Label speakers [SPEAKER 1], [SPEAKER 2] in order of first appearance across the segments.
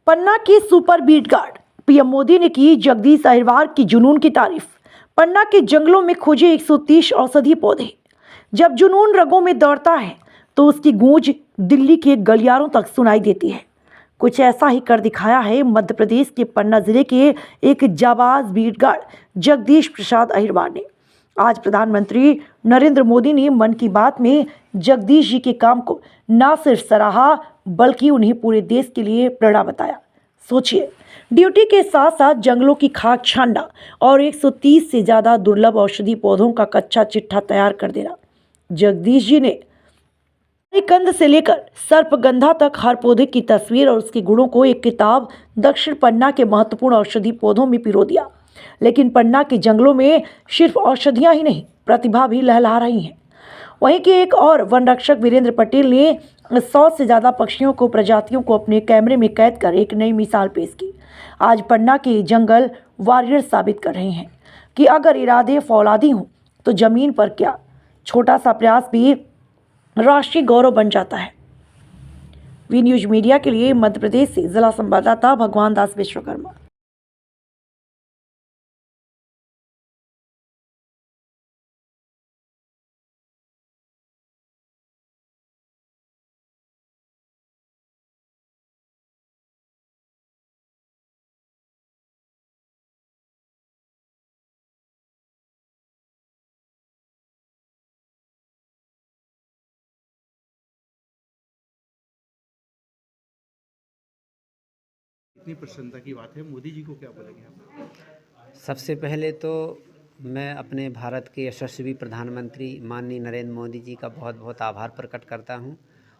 [SPEAKER 1] पन्ना की super beat guard PM Modi ने की जगदीश अहिरवार की जुनून की तारीफ। पन्ना के जंगलों में खोजे 130 औषधीय पौधे। जब जुनून रगों में दौड़ता है तो उसकी गूंज दिल्ली के गलियारों तक सुनाई देती है। कुछ ऐसा ही कर दिखाया है मध्य प्रदेश के पन्ना जिले के एक जाबाज बीट गार्ड जगदीश प्रसाद अहिरवार ने। आज प्रधानमंत्री नरेंद्र मोदी ने मन की बात में जगदीश जी के काम को न सिर्फ सराहा बल्कि उन्हें पूरे देश के लिए प्रेरणा बताया। सोचिए, ड्यूटी के साथ साथ जंगलों की खाक छानना और 130 से ज़्यादा दुर्लभ औषधि पौधों का कच्चा चिट्ठा तैयार कर देना। जगदीश जी ने कंद से लेकर सर्पगंधा तक हर पौधे की तस्वीर और उसके गुणों को एक किताब दक्षिण पन्ना के महत्वपूर्ण औषधि पौधों में पिरो दिया। लेकिन पन्ना के जंगलों में सिर्फ औषधियां ही नहीं, प्रतिभा भी लहला रही हैं। वहीं के एक और वन रक्षक वीरेंद्र पटेल ने 100 से ज़्यादा पक्षियों को प्रजातियों को अपने कैमरे में कैद कर एक नई मिसाल पेश की। आज पन्ना के जंगल वॉरियर साबित कर रहे हैं कि अगर इरादे फौलादी हों तो जमीन पर क्या छोटा सा प्रयास भी राष्ट्रीय गौरव बन जाता है। वी न्यूज मीडिया के लिए मध्य प्रदेश से जिला संवाददाता भगवान दास विश्वकर्मा।
[SPEAKER 2] इतनी प्रसन्नता की बात है, मोदी जी को क्या बोलेंगे आप?
[SPEAKER 3] सबसे पहले तो मैं अपने भारत के यशस्वी प्रधानमंत्री माननीय नरेंद्र मोदी जी का बहुत बहुत आभार प्रकट करता हूं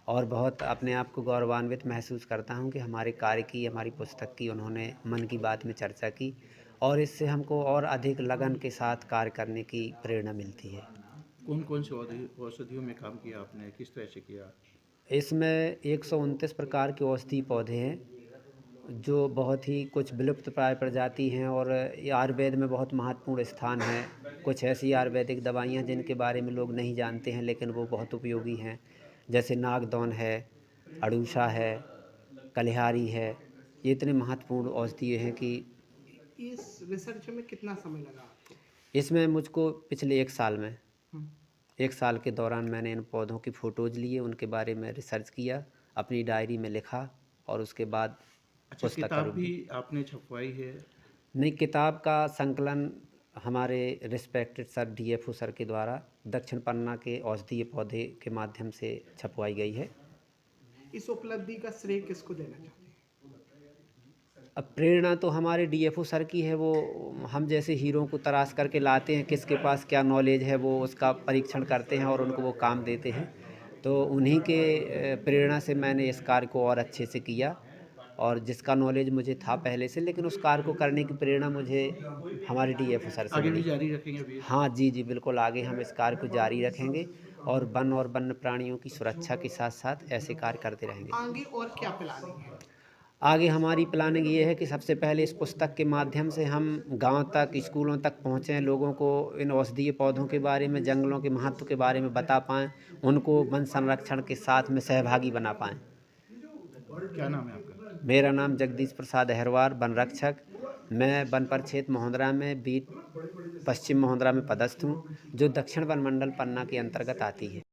[SPEAKER 3] और बहुत अपने आप को गौरवान्वित महसूस करता हूं कि हमारे कार्य की, हमारी पुस्तक की उन्होंने मन की बात में चर्चा की और इससे हमको और अधिक लगन के साथ कार्य करने की प्रेरणा मिलती है।
[SPEAKER 2] कौन-कौन से औषधियों में काम किया आपने? किस तरह से किया?
[SPEAKER 3] इसमें 129 प्रकार के औषधीय पौधे हैं जो बहुत ही कुछ विलुप्त प्राय प्रजाति हैं और ये आयुर्वेद में बहुत महत्वपूर्ण स्थान है। कुछ ऐसी आयुर्वेदिक दवाइयाँ जिनके बारे में लोग नहीं जानते हैं लेकिन वो बहुत उपयोगी हैं, जैसे नागदौन है, अड़ूसा है, कलिहारी है। ये इतने महत्वपूर्ण औषधीय हैं कि
[SPEAKER 4] इस रिसर्च में कितना समय लगा आपको?
[SPEAKER 3] इसमें मुझको पिछले 1 साल में
[SPEAKER 4] हुँ।
[SPEAKER 3] 1 साल के दौरान मैंने इन पौधों की फ़ोटोज़ लिए, उनके बारे में रिसर्च किया, अपनी डायरी में लिखा और उसके बाद
[SPEAKER 2] अच्छा,
[SPEAKER 3] पुस्तक का
[SPEAKER 2] किताब
[SPEAKER 3] रूप
[SPEAKER 2] भी
[SPEAKER 3] दिया।
[SPEAKER 2] आपने छपवाई है?
[SPEAKER 3] नहीं, किताब का संकलन हमारे रिस्पेक्टेड सर डीएफओ सर के द्वारा दक्षिण पन्ना के औषधीय पौधे के माध्यम से छपवाई गई है।
[SPEAKER 4] इस उपलब्धि का श्रेय किसको देना चाहते हैं?
[SPEAKER 3] अब प्रेरणा तो हमारे डीएफओ सर की है, वो हम जैसे हीरों को तराश करके लाते हैं, किसके पास क्या नॉलेज है वो उसका परीक्षण करते हैं और उनको वो काम देते हैं। तो उन्हीं के प्रेरणा से मैंने इस कार्य को और अच्छे से किया और जिसका नॉलेज मुझे था पहले से, लेकिन उस कार्य को करने की प्रेरणा मुझे हमारे डीएफओ सर से
[SPEAKER 2] आगे भी
[SPEAKER 3] मिली।
[SPEAKER 2] जारी रखेंगे अभी?
[SPEAKER 3] हाँ जी, जी, बिल्कुल आगे हम इस कार्य को जारी रखेंगे और वन्य प्राणियों की सुरक्षा के साथ-साथ ऐसे कार्य करते रहेंगे।
[SPEAKER 4] आगे और क्या प्लानिंग है?
[SPEAKER 3] आगे हमारी प्लानिंग ये है कि सबसे पहले इस पुस्तक के माध्यम से हम गाँव तक, स्कूलों तक पहुँचें, लोगों को इन औषधीय पौधों के बारे में, जंगलों के महत्व के बारे में बता पाएँ, उनको वन संरक्षण के साथ में सहभागी बना पाएँ।
[SPEAKER 2] क्या नाम है आपका?
[SPEAKER 3] मेरा नाम जगदीश प्रसाद अहिरवार, वन रक्षक। मैं वन परिक्षेत्र महोदरा में बीट पश्चिम महोदरा में पदस्थ हूँ, जो दक्षिण वन मंडल पन्ना के अंतर्गत आती है।